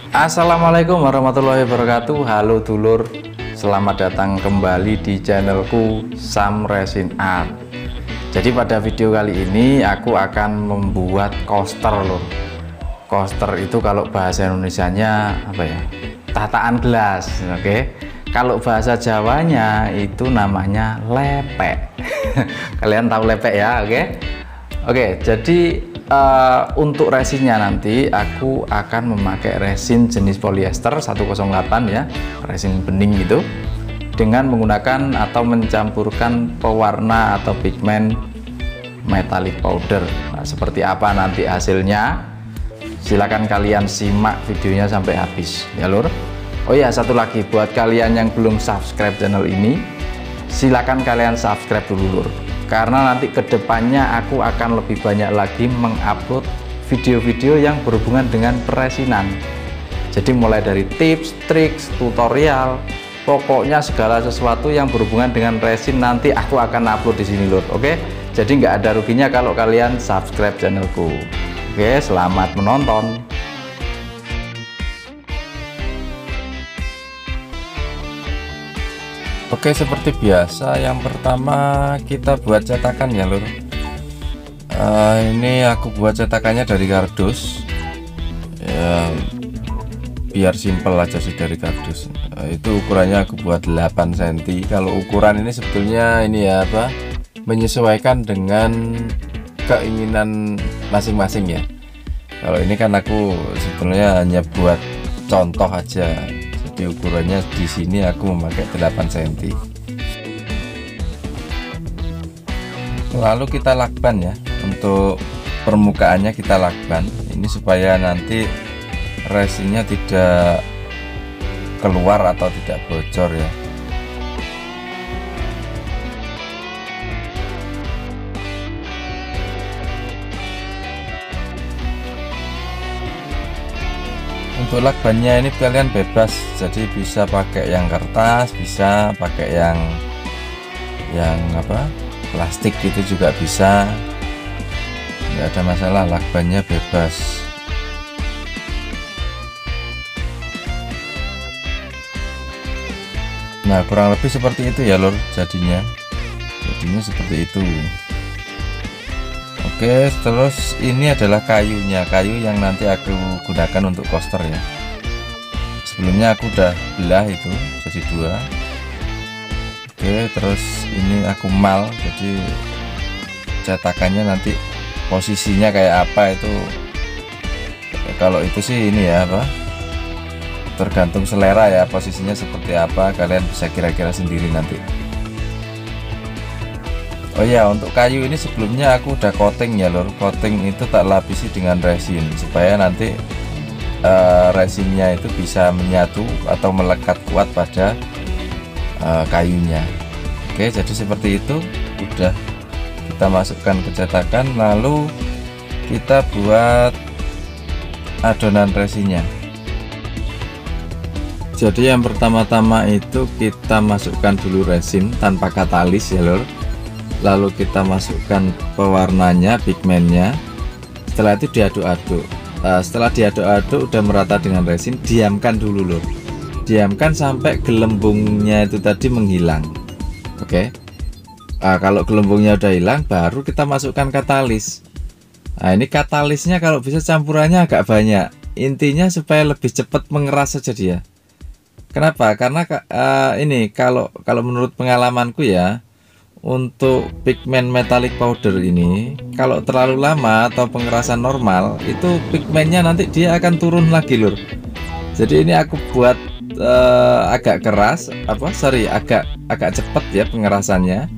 Assalamualaikum warahmatullahi wabarakatuh. Halo dulur, selamat datang kembali di channelku Sam Resin Art. Jadi pada video kali ini aku akan membuat coaster loh. Coaster itu kalau bahasa Indonesianya apa ya? Tataan gelas, oke? Kalau bahasa Jawanya itu namanya lepek. Kalian tahu lepek ya, oke? Oke, jadi untuk resinnya nanti aku akan memakai resin jenis polyester 108 ya, resin bening gitu, dengan menggunakan atau mencampurkan pewarna atau pigmen metallic powder. Nah, seperti apa nanti hasilnya? Silakan kalian simak videonya sampai habis ya lur. Oh ya, satu lagi buat kalian yang belum subscribe channel ini, silakan kalian subscribe dulu lur. Karena nanti kedepannya aku akan lebih banyak lagi mengupload video-video yang berhubungan dengan peresinan. Jadi mulai dari tips, trik, tutorial, pokoknya segala sesuatu yang berhubungan dengan resin nanti aku akan upload di sini lur. Oke, jadi nggak ada ruginya kalau kalian subscribe channelku. Oke, selamat menonton. Oke, seperti biasa yang pertama kita buat cetakan ya lur. Ini aku buat cetakannya dari kardus ya, biar simple aja sih dari kardus. Itu ukurannya aku buat 8 cm. Kalau ukuran ini sebetulnya ini ya apa, menyesuaikan dengan keinginan masing-masing ya. Kalau ini kan aku sebetulnya hanya buat contoh aja. Ukurannya di sini aku memakai 8 cm. Lalu kita lakban ya, untuk permukaannya kita lakban ini supaya nanti resinnya tidak keluar atau tidak bocor ya. Untuk lakbannya ini kalian bebas, jadi bisa pakai yang kertas, bisa pakai yang apa, plastik gitu juga bisa, nggak ada masalah, lakbannya bebas. Nah kurang lebih seperti itu ya lor, jadinya seperti itu. Oke, terus ini adalah kayunya, kayu yang nanti aku gunakan untuk coaster ya. Sebelumnya aku udah belah itu jadi 2. Oke, terus ini aku mal, jadi cetakannya nanti posisinya kayak apa itu. Kalau itu sih ini ya apa, tergantung selera ya, posisinya seperti apa kalian bisa kira-kira sendiri nanti. Oh ya, untuk kayu ini sebelumnya aku udah coating ya lor. Coating itu tak lapisi dengan resin supaya nanti resinnya itu bisa menyatu atau melekat kuat pada kayunya. Oke, jadi seperti itu. Udah kita masukkan ke cetakan, lalu kita buat adonan resinnya. Jadi yang pertama-tama itu kita masukkan dulu resin tanpa katalis ya lor. Lalu kita masukkan pewarnanya, pigmennya. Setelah itu diaduk-aduk. Setelah diaduk-aduk udah merata dengan resin, diamkan dulu loh. Diamkan sampai gelembungnya itu tadi menghilang. Oke. Kalau gelembungnya udah hilang, baru kita masukkan katalis. Nah ini katalisnya kalau bisa campurannya agak banyak. Intinya supaya lebih cepat mengeras saja dia. Kenapa? Karena ini kalau menurut pengalamanku ya, untuk pigmen metallic powder ini kalau terlalu lama atau pengerasan normal itu pigmennya nanti dia akan turun lagi lur. Jadi ini aku buat agak keras agak cepat ya pengerasannya,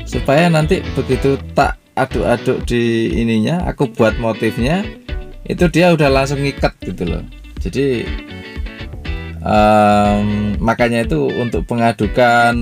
supaya nanti begitu tak aduk-aduk di ininya, aku buat motifnya itu dia udah langsung ngikat gitu loh. Jadi makanya itu untuk pengadukan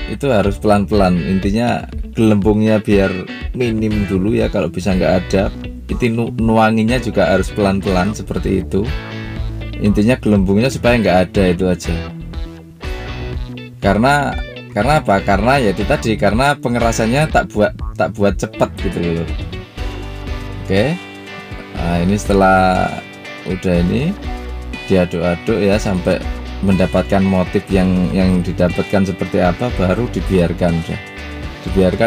itu harus pelan-pelan. Intinya gelembungnya biar minim dulu ya, kalau bisa nggak ada. Itu nuanginya juga harus pelan-pelan seperti itu. Intinya gelembungnya supaya nggak ada, itu aja. Karena apa? Karena ya itu tadi, karena pengerasannya tak buat cepat gitu loh. Oke. Nah ini setelah udah ini diaduk-aduk ya sampai mendapatkan motif yang didapatkan seperti apa, baru dibiarkan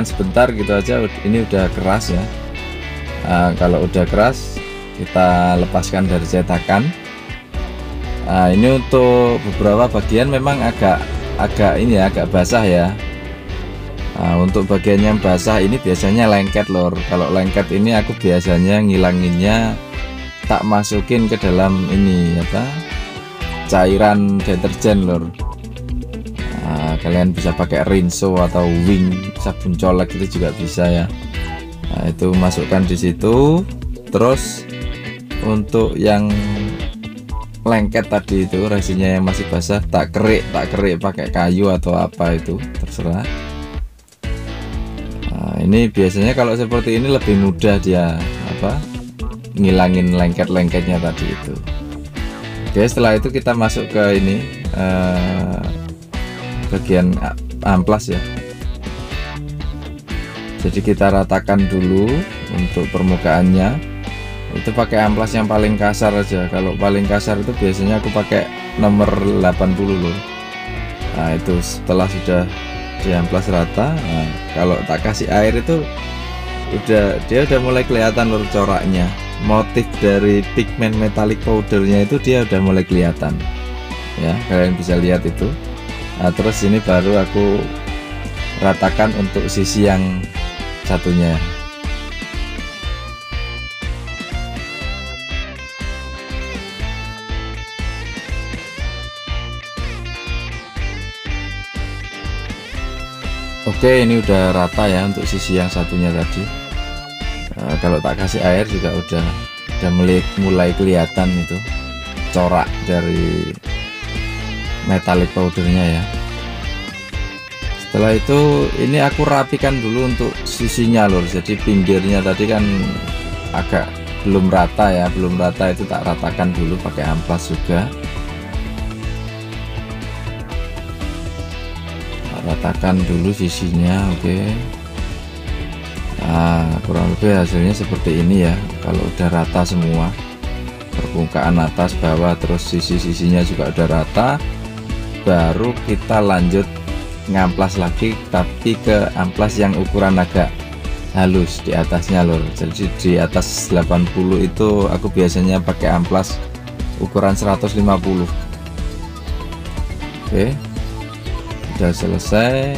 sebentar gitu aja. Ini udah keras ya. Nah, kalau udah keras kita lepaskan dari cetakan. Nah, ini untuk beberapa bagian memang agak basah ya. Nah, untuk bagian yang basah ini biasanya lengket lor. Kalau lengket ini aku biasanya ngilanginnya tak masukin ke dalam ini cairan deterjen lor. Nah, kalian bisa pakai Rinso atau Wing sabun colek itu juga bisa ya. Nah, itu masukkan di situ. Terus untuk yang lengket tadi itu resinnya yang masih basah tak kerik pakai kayu atau apa itu terserah. Nah, ini biasanya kalau seperti ini lebih mudah dia ngilangin lengket-lengketnya tadi itu. Oke, setelah itu kita masuk ke ini bagian amplas ya. Jadi kita ratakan dulu untuk permukaannya. Itu pakai amplas yang paling kasar aja. Kalau paling kasar itu biasanya aku pakai nomor 80 loh. Nah, itu setelah sudah diamplas rata, nah, kalau tak kasih air itu dia udah mulai kelihatan lur coraknya. Motif dari pigmen metallic powdernya itu dia udah mulai kelihatan ya, kalian bisa lihat itu. Nah, terus ini baru aku ratakan untuk sisi yang satunya. Oke, ini udah rata ya untuk sisi yang satunya tadi. Kalau tak kasih air juga udah mulai kelihatan itu corak dari metallic powdernya ya. Setelah itu ini aku rapikan dulu untuk sisinya lur. Jadi pinggirnya tadi kan agak belum rata ya, itu tak ratakan dulu pakai amplas juga. Ratakan dulu sisinya. Oke. Nah, kurang lebih hasilnya seperti ini ya. Kalau udah rata semua, permukaan atas bawah terus sisi-sisinya juga udah rata, baru kita lanjut ngamplas lagi, tapi ke amplas yang ukuran agak halus di atasnya lur. Jadi di atas 80 itu aku biasanya pakai amplas ukuran 150. Oke, udah selesai.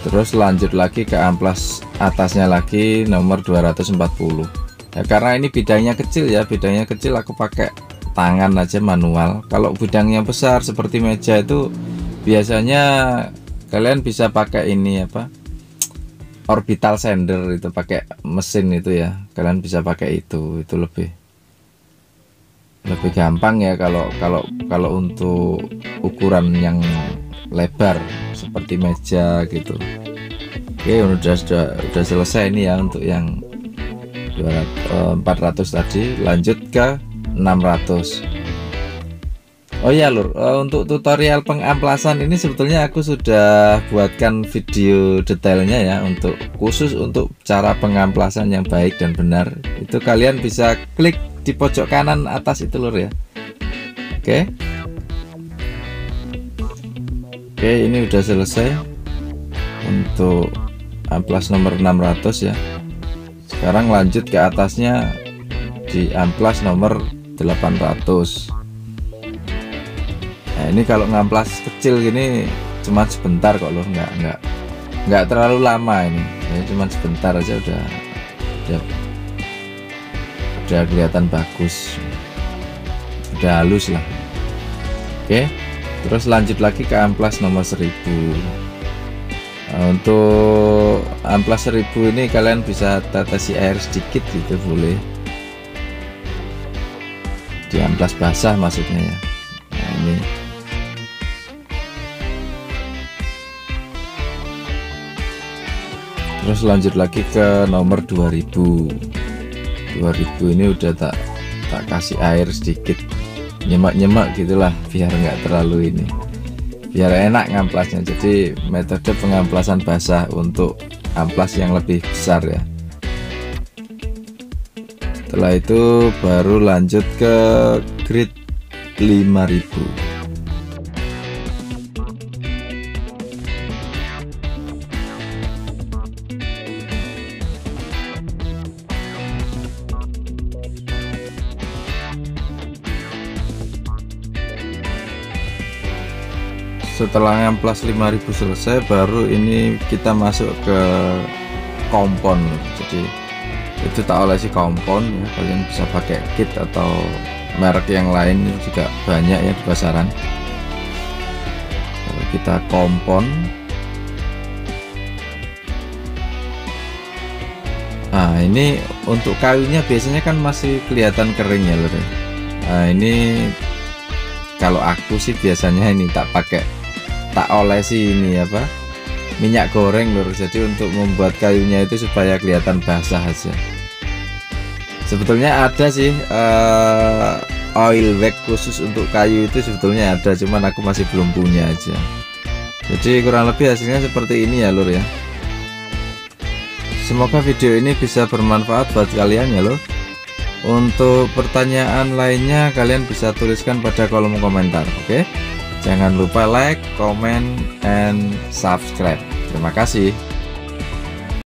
Terus lanjut lagi ke amplas atasnya lagi nomor 240 ya, karena ini bidangnya kecil ya, aku pakai tangan aja manual. Kalau bidangnya besar seperti meja itu biasanya kalian bisa pakai ini orbital sander, itu pakai mesin itu ya, kalian bisa pakai itu lebih gampang ya kalau untuk ukuran yang lebar seperti meja gitu. Oke, udah selesai ini ya untuk yang 400 tadi. Lanjut ke 600. Oh ya lur, untuk tutorial pengamplasan ini sebetulnya aku sudah buatkan video detailnya ya, untuk khusus untuk cara pengamplasan yang baik dan benar. Itu kalian bisa klik di pojok kanan atas itu lur ya. Oke, ini udah selesai untuk amplas nomor 600 ya. Sekarang lanjut ke atasnya di amplas nomor 800. Nah, ini kalau ngamplas kecil gini cuma sebentar kok loh, nggak terlalu lama ini ya, cuma sebentar aja udah kelihatan bagus, udah halus lah. Oke, terus lanjut lagi ke amplas nomor 1000. Nah, untuk amplas 1000 ini kalian bisa tetesi air sedikit gitu, boleh di amplas basah maksudnya ya. Nah, ini terus lanjut lagi ke nomor 2000 ini udah tak kasih air sedikit, nyemak gitulah biar nggak terlalu ini, biar enak ngamplasnya. Jadi metode pengamplasan basah untuk amplas yang lebih besar ya. Setelah itu baru lanjut ke grid 5000. Setelah ngamplas 5000 selesai, baru ini kita masuk ke kompon. Jadi itu tak olesi kompon ya, kalian bisa pakai kit atau merek yang lain juga banyak ya di pasaran. Kalau kita kompon, nah ini untuk kayunya biasanya kan masih kelihatan kering ya lur ya. Nah ini kalau aku sih biasanya ini tak olesi ini apa, minyak goreng lur. Jadi untuk membuat kayunya itu supaya kelihatan basah aja. Sebetulnya ada sih oil wax khusus untuk kayu itu, sebetulnya ada, cuman aku masih belum punya aja. Jadi kurang lebih hasilnya seperti ini ya lur ya. Semoga video ini bisa bermanfaat buat kalian ya lur. Untuk pertanyaan lainnya kalian bisa tuliskan pada kolom komentar, oke? Jangan lupa like, comment, and subscribe. Terima kasih.